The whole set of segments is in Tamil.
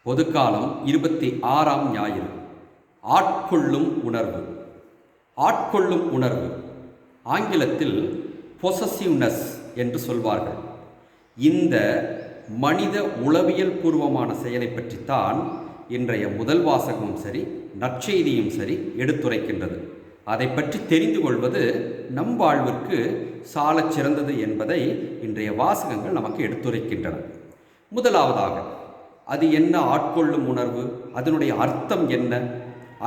பொதுக்காலம் 26ஆம் ஞாயிறு. ஆட்கொள்ளும் உணர்வு. ஆட்கொள்ளும் உணர்வு ஆங்கிலத்தில் பொசசிவ்னஸ் என்று சொல்வார்கள். இந்த மனித உளவியல் பூர்வமான செயலை பற்றித்தான் இன்றைய முதல் வாசகமும் சரி, நற்செய்தியும் சரி எடுத்துரைக்கின்றது. அதை பற்றி தெரிந்து கொள்வது நம் வாழ்விற்கு சாலச் சிறந்தது என்பதை இன்றைய வாசகங்கள் நமக்கு எடுத்துரைக்கின்றன. முதலாவதாக, அது என்ன ஆட்கொள்ளும் உணர்வு? அதனுடைய அர்த்தம் என்ன?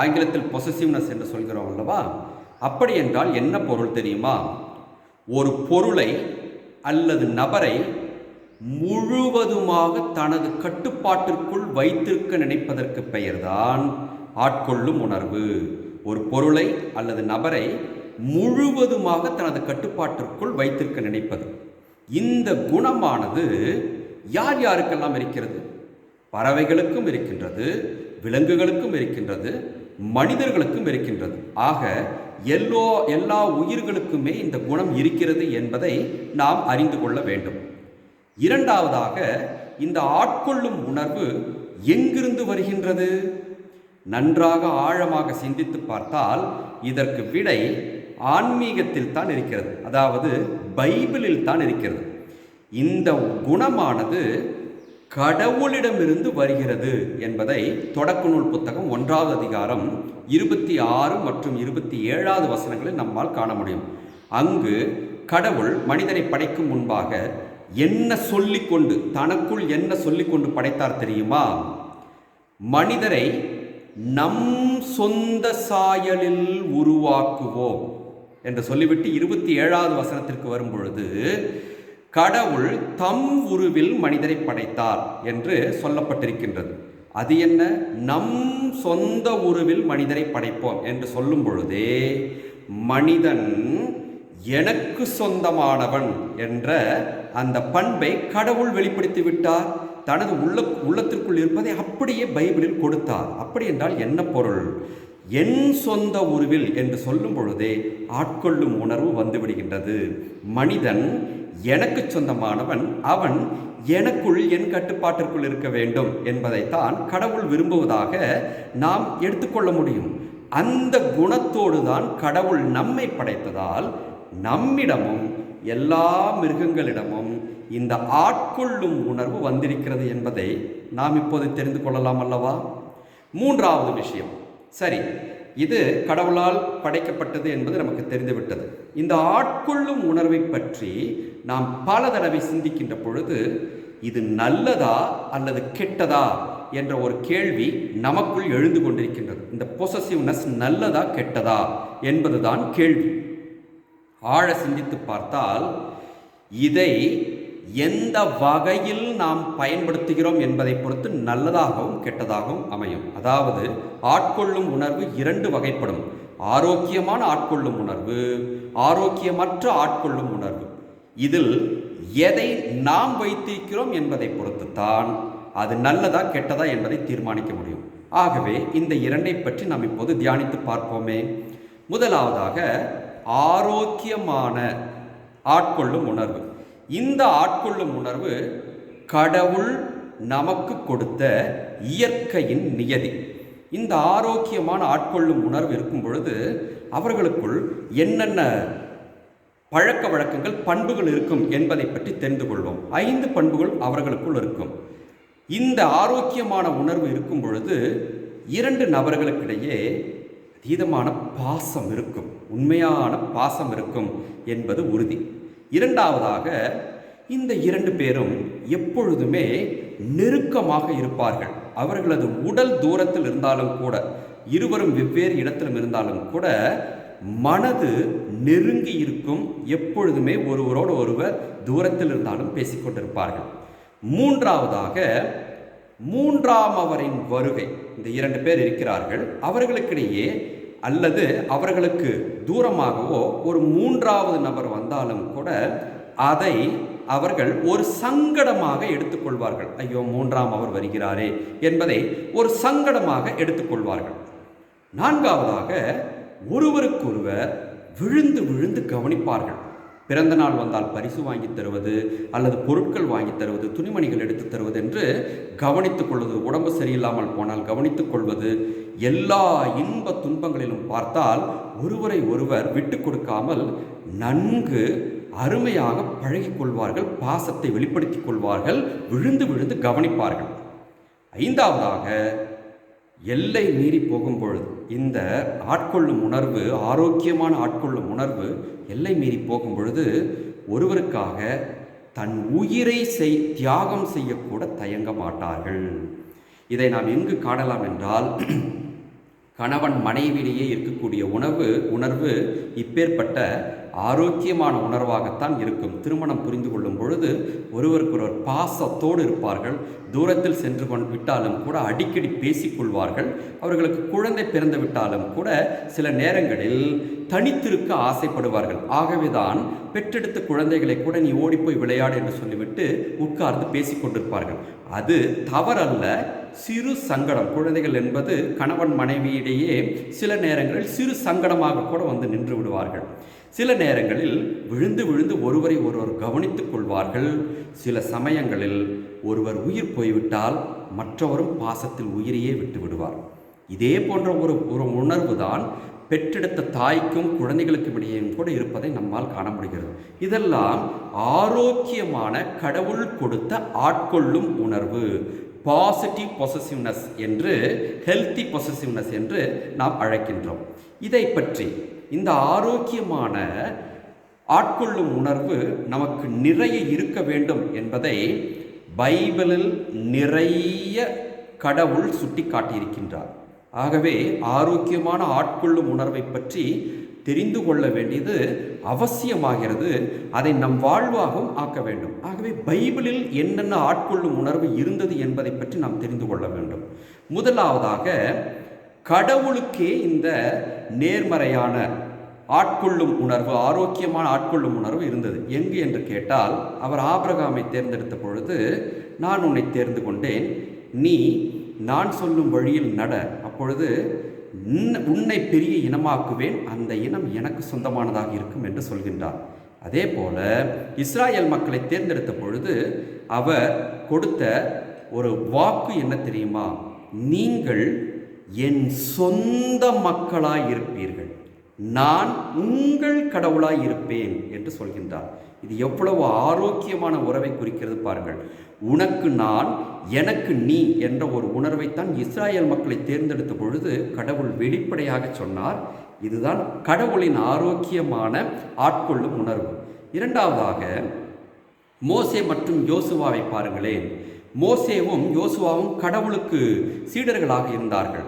ஆங்கிலத்தில் பொசசிவ்னஸ் என்று சொல்கிறோம் அல்லவா? அப்படி என்றால் என்ன பொருள் தெரியுமா? ஒரு பொருளை அல்லது நபரை முழுவதுமாக தனது கட்டுப்பாட்டிற்குள் வைத்திருக்க நினைப்பதற்கு பெயர்தான் ஆட்கொள்ளும் உணர்வு. ஒரு பொருளை அல்லது நபரை முழுவதுமாக தனது கட்டுப்பாட்டிற்குள் வைத்திருக்க நினைப்பது. இந்த குணமானது யார் யாருக்கெல்லாம் இருக்கிறது? பறவைகளுக்கும் இருக்கின்றது, விலங்குகளுக்கும் இருக்கின்றது, மனிதர்களுக்கும் இருக்கின்றது. ஆக எல்லா உயிர்களுக்குமே இந்த குணம் இருக்கிறது என்பதை நாம் அறிந்து கொள்ள வேண்டும். இரண்டாவதாக, இந்த ஆட்கொள்ளும் உணர்வு எங்கிருந்து வருகின்றது? நன்றாக ஆழமாக சிந்தித்து பார்த்தால் இதற்கு விடை ஆன்மீகத்தில் தான் இருக்கிறது, அதாவது பைபிளில் தான் இருக்கிறது. இந்த குணமானது கடவுளிடமிருந்து வருகிறது என்பதை தொடக்க நூல் புத்தகம் 1வது அதிகாரம் 26 மற்றும் 27வது வசனங்களில் நம்மால் காண முடியும். அங்கு கடவுள் மனிதனை படைக்கும் முன்பாக என்ன சொல்லிக்கொண்டு, தனக்குள் என்ன சொல்லிக்கொண்டு படைத்தார் தெரியுமா? மனிதரை நம் சொந்த சாயலில் உருவாக்குவோம் என்று சொல்லிவிட்டு 27வது வசனத்திற்கு வரும்பொழுது கடவுள் தம் உருவில் மனிதரை படைத்தார் என்று சொல்லப்பட்டிருக்கின்றது. அது என்ன? நம் சொந்த உருவில் மனிதரை படைப்போம் என்று சொல்லும் பொழுதே மனிதன் எனக்கு சொந்தமானவன் என்ற அந்த பண்பை கடவுள் வெளிப்படுத்தி விட்டார். தனது உள்ளத்திற்குள் இருப்பதை அப்படியே பைபிளில் கொடுத்தார். அப்படி என்றால் என்ன பொருள்? என் சொந்த உருவில் என்று சொல்லும் பொழுதே ஆட்கொள்ளும் உணர்வு வந்துவிடுகின்றது. மனிதன் எனக்கு சொந்தமானவன், அவன் எனக்குள், என் கட்டுப்பாட்டிற்குள் இருக்க வேண்டும் என்பதைத்தான் கடவுள் விரும்புவதாக நாம் எடுத்துக்கொள்ள முடியும். அந்த குணத்தோடு தான் கடவுள் நம்மை படைத்ததால் நம்மிடமும் எல்லா மிருகங்களிடமும் இந்த ஆட்கொள்ளும் உணர்வு வந்திருக்கிறது என்பதை நாம் இப்போது தெரிந்து கொள்ளலாம் அல்லவா? மூன்றாவது விஷயம், சரி, இது கடவுளால் படைக்கப்பட்டது என்பது நமக்கு தெரிந்துவிட்டது. இந்த ஆட்கொள்ளும் உணர்வை பற்றி நாம் பல தடவை சிந்திக்கின்ற பொழுது இது நல்லதா அல்லது கெட்டதா என்ற ஒரு கேள்வி நமக்குள் எழுந்து கொண்டிருக்கின்றது. இந்த பொசசிவ்னஸ் நல்லதா கெட்டதா என்பதுதான் கேள்வி. ஆழ சிந்தித்து பார்த்தால் இதை எந்த வகையில் நாம் பயன்படுத்துகிறோம் என்பதை பொறுத்து நல்லதாகவும் கெட்டதாகவும் அமையும். அதாவது ஆட்கொள்ளும் உணர்வு 2 வகைப்படும்: ஆரோக்கியமான ஆட்கொள்ளும் உணர்வு, ஆரோக்கியமற்ற ஆட்கொள்ளும் உணர்வு. இதில் எதை நாம் வைத்திருக்கிறோம் என்பதை பொறுத்துத்தான் அது நல்லதா கெட்டதா என்பதை தீர்மானிக்க முடியும். ஆகவே இந்த 2ஐ பற்றி நாம் இப்போது தியானித்து பார்ப்போமே. முதலாவதாக, ஆரோக்கியமான ஆட்கொள்ளும் உணர்வு. இந்த ஆட்கொள்ளும் உணர்வு கடவுள் நமக்கு கொடுத்த இயற்கையின் நியதி. இந்த ஆரோக்கியமான ஆட்கொள்ளும் உணர்வு இருக்கும் பொழுது அவர்களுக்குள் என்னென்ன பழக்க வழக்கங்கள், பண்புகள் இருக்கும் என்பதை பற்றி தெரிந்து கொள்வோம். 5 பண்புகள் அவர்களுக்குள் இருக்கும். இந்த ஆரோக்கியமான உணர்வு இருக்கும் பொழுது 2 நபர்களுக்கிடையே அதீதமான பாசம் இருக்கும், உண்மையான பாசம் இருக்கும் என்பது உறுதி. இரண்டாவதாக, இந்த 2 பேரும் எப்பொழுதுமே நெருக்கமாக இருப்பார்கள். அவர்களது உடல் தூரத்தில் இருந்தாலும் கூட, இருவரும் வெவ்வேறு இடத்திலும் இருந்தாலும் கூட மனது நெருங்கி இருக்கும். எப்பொழுதுமே ஒருவரோடு ஒருவர் தூரத்தில் இருந்தாலும் பேசிக்கொண்டிருப்பார்கள். மூன்றாவதாக, 3ஆமவரின் வருகை. இந்த 2 பேர் இருக்கிறார்கள், அவர்களுக்கிடையே அல்லது அவர்களுக்கு தூரமாகவோ ஒரு 3வது நபர் வந்தாலும் கூட அதை அவர்கள் ஒரு சங்கடமாக எடுத்துக்கொள்வார்கள். ஐயோ, 3ஆம் அவர் வருகிறாரே என்பதை ஒரு சங்கடமாக எடுத்துக்கொள்வார்கள். 4ஆவதாக, ஒருவருக்கொருவர் விழுந்து விழுந்து கவனிப்பார்கள். பிறந்த நாள் வந்தால் பரிசு வாங்கி தருவது, அல்லது பொருட்கள் வாங்கி தருவது, துணிமணிகள் எடுத்து தருவது என்று கவனித்துக் கொள்வது, உடம்பு சரியில்லாமல் போனால் கவனித்துக் கொள்வது, எல்லா இன்ப துன்பங்களிலும் பார்த்தால் ஒருவரை ஒருவர் விட்டு கொடுக்காமல் நன்கு அருமையாக பழகிக் கொள்வார்கள், பாசத்தை வெளிப்படுத்திக் கொள்வார்கள், விழுந்து விழுந்து கவனிப்பார்கள். ஐந்தாவதாக, எல்லை மீறி போகும் பொழுது இந்த ஆட்கொள்ளும் உணர்வு, ஆரோக்கியமான ஆட்கொள்ளும் உணர்வு எல்லை மீறி போகும் பொழுது ஒருவருக்காக தன் உயிரை தியாகம் செய்யக்கூட தயங்க மாட்டார்கள். இதை நாம் எங்கு காணலாம் என்றால், கணவன் மனைவியிலேயே இருக்கக்கூடிய உணர்வு இப்பேற்பட்ட ஆரோக்கியமான உணர்வாகத்தான் இருக்கும். திருமணம் புரிந்து கொள்ளும் பொழுது ஒருவருக்கொருவர் பாசத்தோடு இருப்பார்கள். தூரத்தில் சென்று விட்டாலும் கூட அடிக்கடி பேசிக்கொள்வார்கள். அவர்களுக்கு குழந்தை பிறந்து விட்டாலும் கூட சில நேரங்களில் தனித்திருக்க ஆசைப்படுவார்கள். ஆகவேதான் பெற்றெடுத்த குழந்தைகளை கூட நீ ஓடிப்போய் விளையாடு என்று சொல்லிவிட்டு உட்கார்ந்து பேசிக்கொண்டிருப்பார்கள். அது தவறல்ல, சிறு சங்கடம். குழந்தைகள் என்பது கணவன் மனைவியிடையே சில நேரங்களில் சிறு சங்கடமாக கூட வந்து நின்று விடுவார்கள். சில நேரங்களில் விழுந்து விழுந்து ஒருவரை ஒருவர் கவனித்துக் கொள்வார்கள். சில சமயங்களில் ஒருவர் உயிர் போய்விட்டால் மற்றவரும் பாசத்தில் உயிரையே விட்டு விடுவார். இதே போன்ற ஒரு உணர்வு தான் பெற்றெடுத்த தாய்க்கும் குழந்தைகளுக்கும் இடையேயும் கூட இருப்பதை நம்மால் காண முடிகிறது. இதெல்லாம் ஆரோக்கியமான கடவுள் கொடுத்த ஆட்கொள்ளும் உணர்வு, பாசிட்டிவ் பொசசிவ்னஸ் என்று, ஹெல்த்தி பொசசிவ்னஸ் என்று நாம் அழைக்கின்றோம். இதை பற்றி இந்த ஆரோக்கியமான ஆட்கொள்ளும் உணர்வு நமக்கு நிறைய இருக்க வேண்டும் என்பதை பைபிளில் நிறைய கடவுள் சுட்டி காட்டியிருக்கின்றார். ஆகவே ஆரோக்கியமான ஆட்கொள்ளும் உணர்வை பற்றி தெரிந்து கொள்ள வேண்டியது அவசியமாகிறது. அதை நம் வாழ்வாகவும் ஆக்க வேண்டும். ஆகவே பைபிளில் என்னென்ன ஆட்கொள்ளும் உணர்வு இருந்தது என்பதை பற்றி நாம் தெரிந்து கொள்ள வேண்டும். முதலாவதாக, கடவுளுக்கே இந்த நேர்மறையான ஆட்கொள்ளும் உணர்வு, ஆரோக்கியமான ஆட்கொள்ளும் உணர்வு இருந்தது. எங்கு என்று கேட்டால், அவர் ஆபிரகாமை தேர்ந்தெடுத்த பொழுது, நான் உன்னை தேர்ந்து கொண்டேன், நீ நான் சொல்லும் வழியில் நட, அப்பொழுது உன்னை பெரிய இனமாக்குவேன், அந்த இனம் எனக்கு சொந்தமானதாக இருக்கும் என்று சொல்கின்றார். அதே போல இஸ்ராயேல் மக்களை தேர்ந்தெடுத்த பொழுது அவர் கொடுத்த ஒரு வாக்கு என்ன தெரியுமா? நீங்கள் என் சொந்த மக்களாய் இருப்பீர்கள், நான் உங்கள் கடவுளாய் இருப்பேன் என்று சொல்கின்றார். இது எவ்வளவு ஆரோக்கியமான உறவை குறிக்கிறது பாருங்கள். உனக்கு நான், எனக்கு நீ என்ற ஒரு உணர்வைத்தான் இஸ்ராயேல் மக்களை தேர்ந்தெடுத்த பொழுது கடவுள் வெளிப்படையாக சொன்னார். இதுதான் கடவுளின் ஆரோக்கியமான ஆட்கொள்ளும் உணர்வு. இரண்டாவதாக, மோசே மற்றும் யோசுவாவை பாருங்களேன். மோசேவும் யோசுவாவும் கடவுளுக்கு சீடர்களாக இருந்தார்கள்.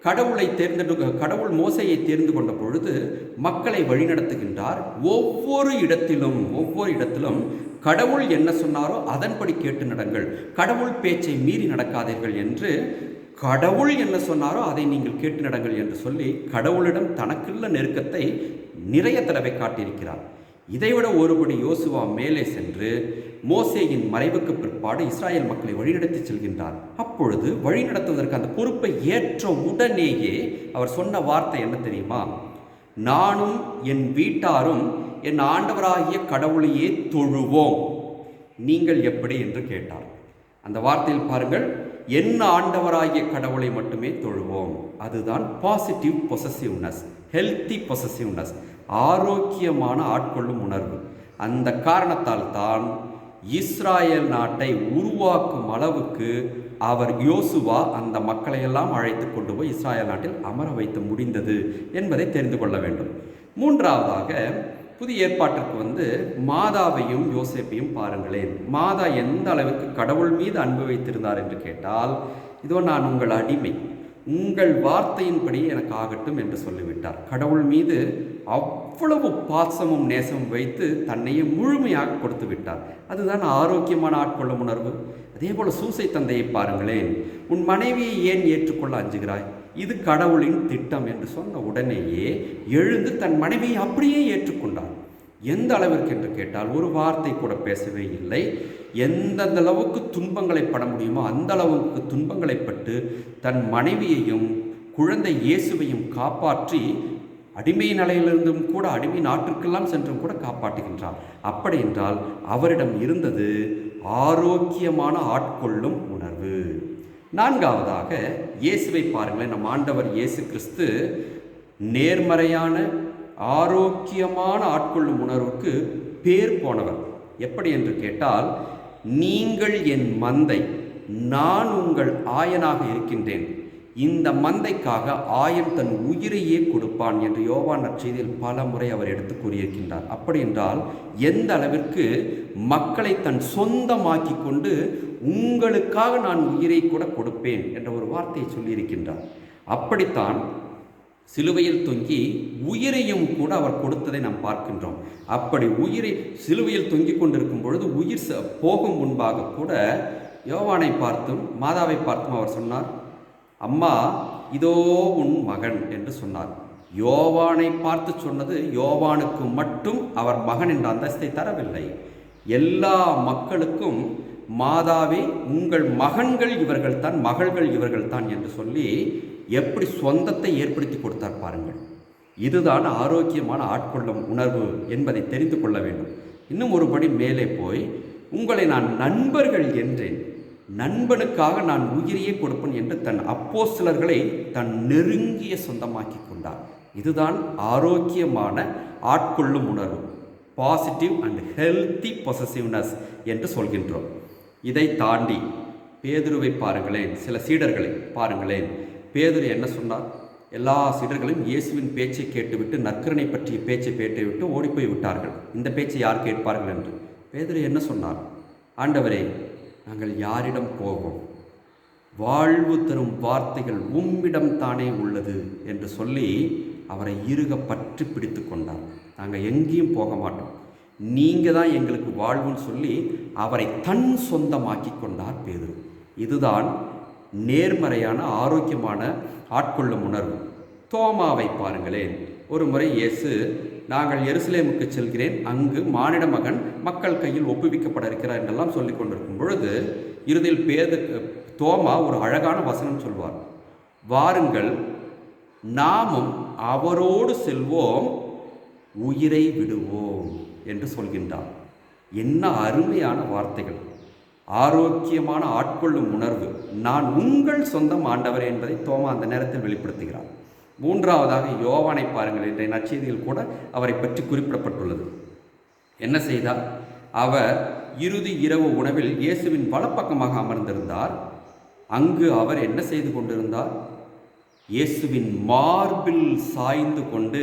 கடவுள் மோசேயை தேர்ந்து கொண்ட பொழுது மக்களை வழிநடத்துகின்றார். ஒவ்வொரு இடத்திலும் கடவுள் என்ன சொன்னாரோ அதன்படி கேட்டு நடங்கள், கடவுள் பேச்சை மீறி நடக்காதீர்கள் என்று, கடவுள் என்ன சொன்னாரோ அதை நீங்கள் கேட்டு நடங்கள் என்று சொல்லி கடவுளிடம் தனக்குள்ள நெருக்கத்தை நிறைய தடவை காட்டியிருக்கிறார். இதைவிட ஒருபடி யோசுவா மேலே சென்று மோசேயின் மறைவுக்கு பிற்பாடு இஸ்ராயேல் மக்களை வழிநடத்தி செல்கின்றார். அப்பொழுது வழிநடத்துவதற்கு அந்த பொறுப்பை ஏற்ற உடனேயே அவர் சொன்ன வார்த்தை என்ன தெரியுமா? நானும் என் வீட்டாரும் என் ஆண்டவராகிய கடவுளையே தொழுவோம், நீங்கள் எப்படி என்று கேட்டார். அந்த வார்த்தையில் பாருங்கள், என் ஆண்டவராகிய கடவுளை மட்டுமே தொழுவோம். அதுதான் பாசிட்டிவ் பொசசிவ்னஸ், ஹெல்த்தி பொசசிவ்னஸ், ஆரோக்கியமான ஆட்கொள்ளும் உணர்வு. அந்த காரணத்தால் தான் இஸ்ராயேல் நாட்டை உருவாக்கும் அளவுக்கு அவர் யோசுவா அந்த மக்களையெல்லாம் அழைத்து கொண்டு போய் இஸ்ராயேல் நாட்டில் அமர வைத்து முடிந்தது என்பதை தெரிந்து கொள்ள வேண்டும். மூன்றாவதாக, புதிய ஏற்பாட்டிற்கு மாதாவையும் யோசேப்பையும் பாருங்களேன். மாதா எந்த அளவுக்கு கடவுள் மீது அன்பு வைத்திருந்தார் என்று கேட்டால், இதோ நான் உங்கள் அடிமை, உங்கள் வார்த்தையின்படி எனக்கு ஆகட்டும் என்று சொல்லிவிட்டார். கடவுள் மீது அவ்வளவு பாசமும் நேசமும் வைத்து தன்னையே முழுமையாக கொடுத்து விட்டார். அதுதான் ஆரோக்கியமான ஆட்கொள்ளும் உணர்வு. அதே போல் சூசை தந்தையை பாருங்களேன். உன் மனைவியை ஏன் ஏற்றுக்கொள்ள அஞ்சுகிறாய், இது கடவுளின் திட்டம் என்று சொன்ன உடனேயே எழுந்து தன் மனைவியை அப்படியே ஏற்றுக்கொண்டார். எந்த அளவிற்கு என்று கேட்டால் ஒரு வார்த்தை கூட பேசவே இல்லை. எந்தெந்த அளவுக்கு துன்பங்களை பட முடியுமோ அந்த அளவுக்கு துன்பங்களை பட்டு தன் மனைவியையும் குழந்தை இயேசுவையும் காப்பாற்றி அடிமை நிலையிலிருந்தும் கூட அடிமை நாட்டிற்கெல்லாம் சென்றும் கூட காப்பாற்றுகின்றார். அப்படி என்றால் அவரிடம் இருந்தது ஆரோக்கியமான ஆட்கொள்ளும் உணர்வு. நான்காவதாக இயேசுவை பாருங்களேன். நம் ஆண்டவர் இயேசு கிறிஸ்து நேர்மறையான ஆரோக்கியமான ஆட்கொள்ளும் உணர்வுக்கு பேர் போனவர். எப்படி என்று கேட்டால், நீங்கள் என் மந்தை, நான் உங்கள் ஆயனாக இருக்கின்றேன், இந்த மந்தைக்காக ஆயன் தன் உயிரையே கொடுப்பான் என்று யோவான் நற்செய்தியில் பல முறை அவர் எடுத்து கூறியிருக்கின்றார். அப்படி என்றால் எந்த அளவிற்கு மக்களை தன் சொந்தமாக்கி கொண்டு உங்களுக்காக நான் உயிரை கூட கொடுப்பேன் என்ற ஒரு வார்த்தையை சொல்லியிருக்கின்றார். அப்படித்தான் சிலுவையில் தொங்கி உயிரையும் கூட அவர் கொடுத்ததை நாம் பார்க்கின்றோம். அப்படி உயிரை சிலுவையில் தொங்கிக் கொண்டிருக்கும் பொழுது உயிர் போகும் முன்பாக கூட யோவானை பார்த்தும் மாதாவை பார்த்தும் அவர் சொன்னார், அம்மா இதோ உன் மகன் என்று சொன்னார். யோவானை பார்த்து சொன்னது யோவானுக்கு மட்டும் அவர் மகன் என்ற அந்தஸ்தை தரவில்லை. எல்லா மக்களுக்கும் மாதாவே உங்கள் மகன்கள் இவர்கள்தான், மகள்கள் இவர்கள்தான் என்று சொல்லி எப்படி சொந்தத்தை ஏற்படுத்தி கொடுத்தார் பாருங்கள். இதுதான் ஆரோக்கியமான ஆட்கொள்ளும் உணர்வு என்பதை தெரிந்து கொள்ள வேண்டும். இன்னும் ஒருபடி மேலே போய் உங்களை நான் நண்பர்கள் என்றேன், நண்பனுக்காக நான் உயிரையே கொடுப்பேன் என்று தன் அப்போஸ்தலர்களை தன் நெருங்கிய சொந்தமாக்கி கொண்டார். இதுதான் ஆரோக்கியமான ஆட்கொள்ளும் உணர்வு, பாசிட்டிவ் அண்ட் ஹெல்த்தி பொசசிவ்னஸ் என்று சொல்கின்றோம். இதை தாண்டி பேதுருவை பாருங்களேன், சில சீடர்களை பாருங்களேன். பேதுரு என்ன சொன்னார்? எல்லா சீடர்களும் இயேசுவின் பேச்சை கேட்டுவிட்டு, நற்கருணை பற்றிய பேச்சை கேட்டுவிட்டு ஓடிப்போய் விட்டார்கள். இந்த பேச்சை யார் கேட்பார்கள் என்று. பேதுரு என்ன சொன்னார்? ஆண்டவரே, நாங்கள் யாரிடம் போவோம்? வாழ்வு தரும் வார்த்தைகள் உம்மிடம் தானே உள்ளது என்று சொல்லி அவரை இறுக பற்றி பிடித்து கொண்டார். நாங்கள் எங்கேயும் போக மாட்டோம், நீங்கள் தான் எங்களுக்கு வாழ்வுன்னு சொல்லி அவரை தன் சொந்தமாக்கி கொண்டார் பேதுரு. இதுதான் நேர்மறையான ஆரோக்கியமான ஆட்கொள்ளும் உணர்வு. தோமாவை பாருங்களேன். ஒரு முறை இயேசு, நாங்கள் எருசலேமுக்கு செல்கிறேன், அங்கு மானிட மகன் மக்கள் கையில் ஒப்புவிக்கப்பட இருக்கிறார் என்றெல்லாம் சொல்லிக் கொண்டிருக்கும் பொழுது இறுதியில் தோமா ஒரு அழகான வசனம் சொல்வார், வாருங்கள் நாமும் அவரோடு செல்வோம், உயிரை விடுவோம் என்று சொல்கின்றார். என்ன அருமையான வார்த்தைகள்! ஆரோக்கியமான ஆட்கொள்ளும் உணர்வு, நான் உங்கள் சொந்தம் ஆண்டவர் என்பதை தோமா அந்த நேரத்தில் வெளிப்படுத்துகிறார். மூன்றாவதாக யோவானை பாருங்கள். இன்றைய நற்செய்தியில் கூட அவரை பற்றி குறிப்பிடப்பட்டுள்ளது. என்ன செய்தார்? அவர் இறுதி இரவு உணவில் இயேசுவின் வலப்பக்கமாக அமர்ந்திருந்தார். அங்கு அவர் என்ன செய்து கொண்டிருந்தார்? இயேசுவின் மார்பில் சாய்ந்து கொண்டு,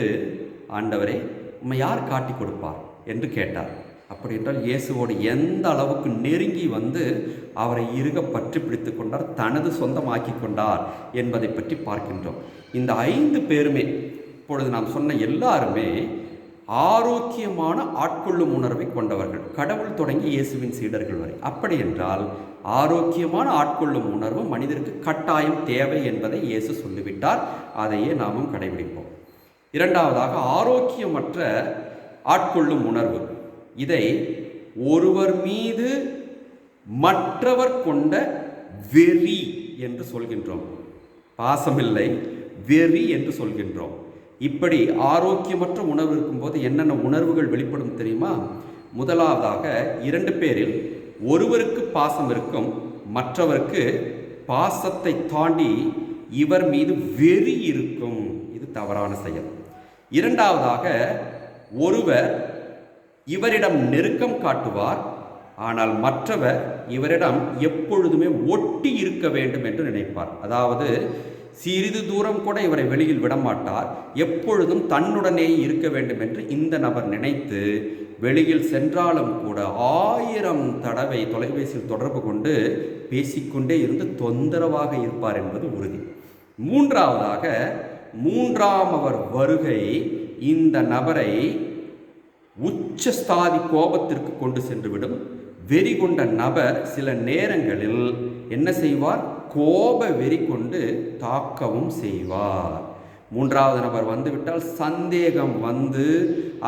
ஆண்டவரே உம்மை யார் காட்டி கொடுப்பார் என்று கேட்டார். அப்படி என்றால் இயேசுவோடு எந்த அளவுக்கு நெருங்கி வந்து அவரை இறுக பற்றி பிடித்து கொண்டார், தனது சொந்தமாக்கி கொண்டார் என்பதை பற்றி பார்க்கின்றோம். இந்த 5 பேருமே, இப்பொழுது நாம் சொன்ன எல்லாருமே ஆரோக்கியமான ஆட்கொள்ளும் உணர்வை கொண்டவர்கள், கடவுள் தொடங்கி இயேசுவின் சீடர்கள் வரை. அப்படி என்றால் ஆரோக்கியமான ஆட்கொள்ளும் உணர்வு மனிதருக்கு கட்டாயம் தேவை என்பதை இயேசு சொல்லிவிட்டார். அதையே நாமும் கடைபிடிப்போம். இரண்டாவதாக, ஆரோக்கியமற்ற ஆட்கொள்ளும் உணர்வு. இதை ஒருவர் மீது மற்றவர் கொண்ட வெறி என்று சொல்கின்றோம். பாசமில்லை, வெறி என்று சொல்கின்றோம். இப்படி ஆரோக்கியமற்ற உணர்வு இருக்கும்போது என்னென்ன உணர்வுகள் வெளிப்படும் தெரியுமா? முதலாவதாக, 2 பேரில் ஒருவருக்கு பாசம் இருக்கும், மற்றவருக்கு பாசத்தை தாண்டி இவர் மீது வெறி இருக்கும். இது தவறான செயல். இரண்டாவதாக, ஒருவர் இவரிடம் நெருக்கம் காட்டுவார், ஆனால் மற்றவர் இவரிடம் எப்பொழுதுமே ஒட்டி இருக்க வேண்டும் என்று நினைப்பார். அதாவது சிறிது தூரம் கூட இவரை வெளியில் விடமாட்டார், எப்பொழுதும் தன்னுடனே இருக்க வேண்டும் என்று இந்த நபர் நினைத்து வெளியில் சென்றாலும் கூட 1000 தடவை தொலைபேசியில் தொடர்பு கொண்டு பேசிக்கொண்டே இருந்து தொந்தரவாக இருப்பார் என்பது உறுதி. மூன்றாவதாக, 3ஆமவர் வருகை இந்த நபரை உச்சஸ்தாதி கோபத்திற்கு கொண்டு சென்றுவிடும். வெறி கொண்ட நபர் சில நேரங்களில் என்ன செய்வார்? கோப வெறி கொண்டு தாக்கவும் செய்வார். 3வது நபர் வந்துவிட்டால் சந்தேகம் வந்து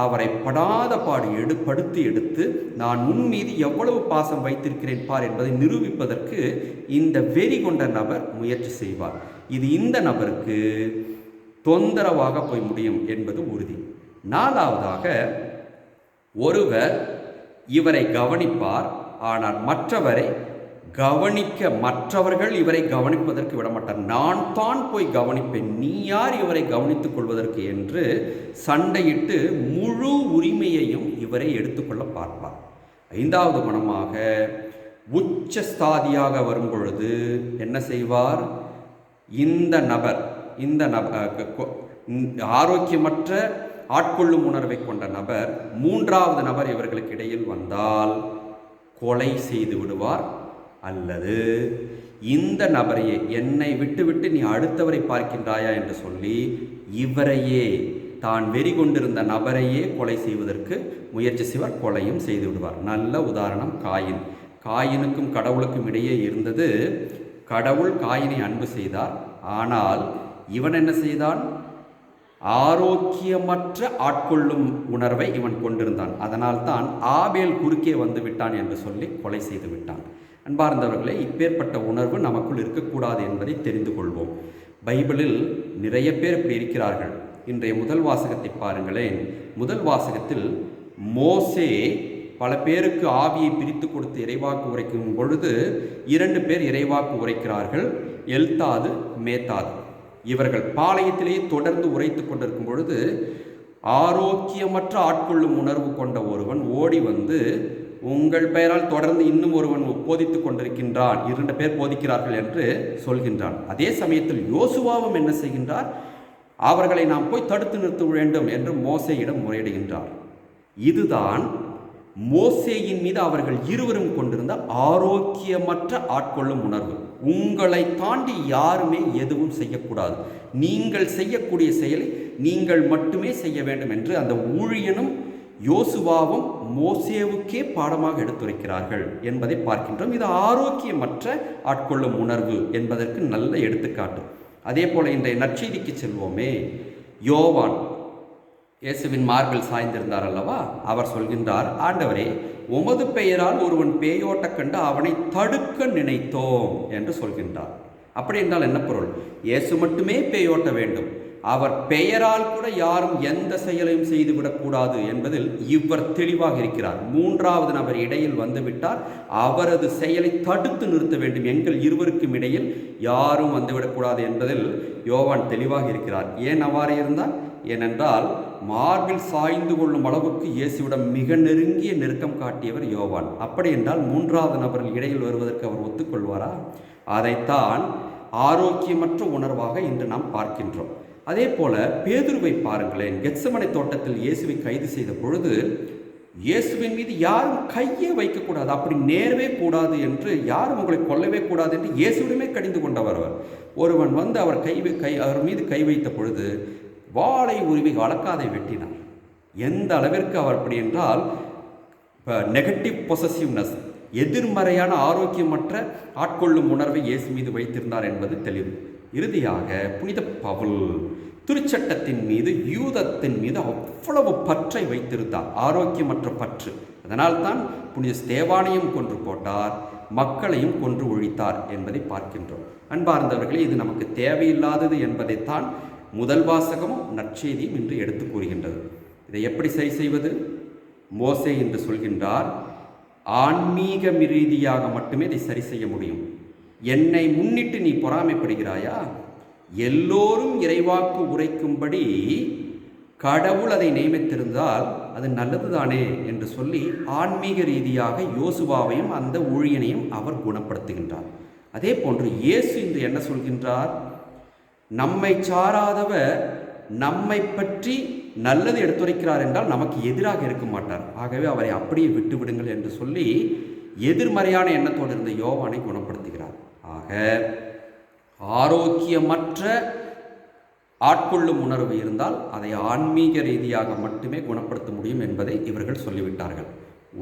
அவரை படாத பாடு படுத்தி எடுத்து, நான் உன் மீது எவ்வளவு பாசம் வைத்திருக்கிறேன் பார் என்பதை நிரூபிப்பதற்கு இந்த வெறி கொண்ட நபர் முயற்சி செய்வார். இது இந்த நபருக்கு தொந்தரவாக போய் முடியும் என்பது உறுதி. நாலாவதாக, ஒருவர் இவரை கவனிப்பார், ஆனால் மற்றவர்கள் இவரை கவனிப்பதற்கு விடமாட்டார். நான் தான் போய் கவனிப்பேன், நீ யார் இவரை கவனித்துக் கொள்வதற்கு என்று சண்டையிட்டு முழு உரிமையையும் இவரை எடுத்துக்கொள்ள பார்ப்பார். ஐந்தாவது குணமாக, உச்சஸ்தாதியாக வரும் பொழுது என்ன செய்வார்? இந்த நபர் ஆரோக்கியமற்ற ஆட்கொள்ளும் உணர்வை கொண்ட நபர், மூன்றாவது நபர் இவர்களுக்கு இடையில் வந்தால் கொலை செய்து விடுவார். அல்லது இந்த நபரையே, என்னை விட்டுவிட்டு நீ அடுத்தவரை பார்க்கின்றாயா என்று சொல்லி இவரையே, தான் வெறி கொண்டிருந்த நபரையே கொலை செய்வதற்கு முயற்சி செய்வார், கொலையும் செய்து விடுவார். நல்ல உதாரணம் காயின். காயினுக்கும் கடவுளுக்கும் இடையே இருந்தது, கடவுள் காயினை அன்பு செய்தார், ஆனால் இவன் என்ன செய்தான்? ஆரோக்கியமற்ற ஆட்கொள்ளும் உணர்வை இவன் கொண்டிருந்தான். அதனால் தான் ஆபேல் குறுக்கே வந்து விட்டான் என்று சொல்லி கொலை செய்து விட்டான். அன்பார்ந்தவர்களே, இப்பேற்பட்ட உணர்வு நமக்குள் இருக்கக்கூடாது என்பதை தெரிந்து கொள்வோம். பைபிளில் நிறைய பேர் இப்படி இருக்கிறார்கள். இன்றைய முதல் வாசகத்தை பாருங்களேன். முதல் வாசகத்தில் மோசே பல பேருக்கு ஆவியை பிரித்து கொடுத்து இறைவாக்கு உரைக்கும் பொழுது 2 பேர் இறைவாக்கு உரைக்கிறார்கள், எல்தாது, மேத்தாது. இவர்கள் பாளையத்திலேயே தொடர்ந்து உரைத்து கொண்டிருக்கும் பொழுது ஆரோக்கியமற்ற ஆட்கொள்ளும் உணர்வு கொண்ட ஒருவன் ஓடி வந்து, உங்கள் பெயரால் தொடர்ந்து இன்னும் ஒருவன் போதித்து கொண்டிருக்கின்றான், 2 பேர் போதிக்கிறார்கள் என்று சொல்கின்றான். அதே சமயத்தில் யோசுவாவும் என்ன செய்கின்றார்? அவர்களை நாம் போய் தடுத்து நிறுத்த வேண்டும் என்று மோசேயிடம் முறையிடுகின்றார். இதுதான் மோசேயின் மீது அவர்கள் இருவரும் கொண்டிருந்த ஆரோக்கியமற்ற ஆட்கொள்ளும் உணர்வு. உங்களை தாண்டி யாருமே எதுவும் செய்யக்கூடாது, நீங்கள் செய்யக்கூடிய செயலை நீங்கள் மட்டுமே செய்ய வேண்டும் என்று அந்த ஊழியனும் யோசுவாவும் மோசேவுக்கே பாடமாக எடுத்துரைக்கிறார்கள் என்பதை பார்க்கின்றோம். இது ஆரோக்கியமற்ற ஆட்கொள்ளும் உணர்வு என்பதற்கு நல்ல எடுத்துக்காட்டு. அதே போல இன்றைய நற்செய்திக்கு செல்வோமே. யோவான் இயேசுவின் மார்பில் சாய்ந்திருந்தார் அல்லவா? அவர் சொல்கின்றார், ஆண்டவரே, உமது பெயரால் ஒருவன் பேயோட்ட கண்டு அவனை தடுக்க நினைத்தோம் என்று சொல்கின்றார். அப்படி என்றால் என்ன பொருள்? இயேசு மட்டுமே பேயோட்ட வேண்டும், அவர் பெயரால் கூட யாரும் எந்த செயலையும் செய்துவிடக்கூடாது என்பதில் இவர் தெளிவாக இருக்கிறார். மூன்றாவது நபர் இடையில் வந்துவிட்டார், அவரது செயலை தடுத்து நிறுத்த வேண்டும், எங்கள் இருவருக்கும் இடையில் யாரும் வந்துவிடக்கூடாது என்பதில் யோவான் தெளிவாக இருக்கிறார். ஏன் அவ்வாறு இருந்தார்? ஏனென்றால் மார்பில் சாய்ந்து கொள்ளும் அளவுக்கு இயேசுவிடம் மிக நெருங்கிய நெருக்கம் காட்டியவர் யோவான். அப்படி என்றால் மூன்றாவது நபரில் இடையில் வருவதற்கு அவர் ஒத்துக்கொள்வாரா? அதைத்தான் ஆரோக்கியமற்ற உணர்வாக இன்று நாம் பார்க்கின்றோம். அதே போல பேதுருவை பாருங்களேன். கெத்செமனே தோட்டத்தில் இயேசுவை கைது செய்த பொழுது இயேசுவின் மீது யாரும் கையே வைக்கக்கூடாது, அப்படி நேரவே கூடாது என்று, யாரும் உங்களை கொல்லவே கூடாது என்று இயேசுவிடமே கடிந்து கொண்டவர் அவர். ஒருவன் வந்து அவர் மீது கை வைத்த பொழுது வாளை உருவி வழக்காதை வெட்டினார். எந்த அளவிற்கு அவர் அப்படி என்றால் நெகட்டிவ் பொசசிவ்னஸ், எதிர்மறையான ஆரோக்கியமற்ற ஆட்கொள்ளும் உணர்வை இயேசு மீது வைத்திருந்தார் என்பது தெளிவு. இறுதியாக புனித பவுல் திருச்சட்டத்தின் மீது, யூதத்தின் மீது அவ்வளவு பற்றை வைத்திருந்தார், ஆரோக்கியமற்ற பற்று. அதனால்தான் புனித ஸ்தேவானையும் கொன்று போட்டார், மக்களையும் கொன்று ஒழித்தார் என்பதை பார்க்கின்றோம். அன்பார்ந்தவர்களே, இது நமக்கு தேவையில்லாதது என்பதைத்தான் முதல் வாசகமும் நற்செய்தியும் இன்று எடுத்து கூறுகின்றது. இதை எப்படி சரி செய்வது? மோசே என்று சொல்கின்றார், ஆன்மீக ரீதியாக மட்டுமே இதை சரி செய்ய முடியும். என்னை முன்னிட்டு நீ பொறாமைப்படுகிறாயா? எல்லோரும் இறைவாக்கு உரைக்கும்படி கடவுள் அதை நியமித்திருந்தால் அது நல்லதுதானே என்று சொல்லி ஆன்மீக ரீதியாக யோசுவாவையும் அந்த ஊழியனையும் அவர் குணப்படுத்துகின்றார். அதே போன்று இயேசு இன்று என்ன சொல்கின்றார்? நம்மை சாராதவர் நம்மை பற்றி நல்லது எடுத்துரைக்கிறார் என்றால் நமக்கு எதிராக இருக்க மாட்டார், ஆகவே அவரை அப்படியே விட்டுவிடுங்கள் என்று சொல்லி எதிர்மறையான எண்ணத்தோடு இருந்த யோவானை குணப்படுத்துகிறார். ஆக ஆரோக்கியமற்ற ஆட்கொள்ளும் உணர்வு இருந்தால் அதை ஆன்மீக ரீதியாக மட்டுமே குணப்படுத்த முடியும் என்பதை இவர்கள் சொல்லிவிட்டார்கள்.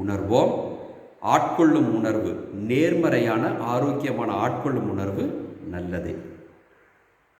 உணர்வோம். ஆட்கொள்ளும் உணர்வு நேர்மறையான ஆரோக்கியமான ஆட்கொள்ளும் உணர்வு நல்லது.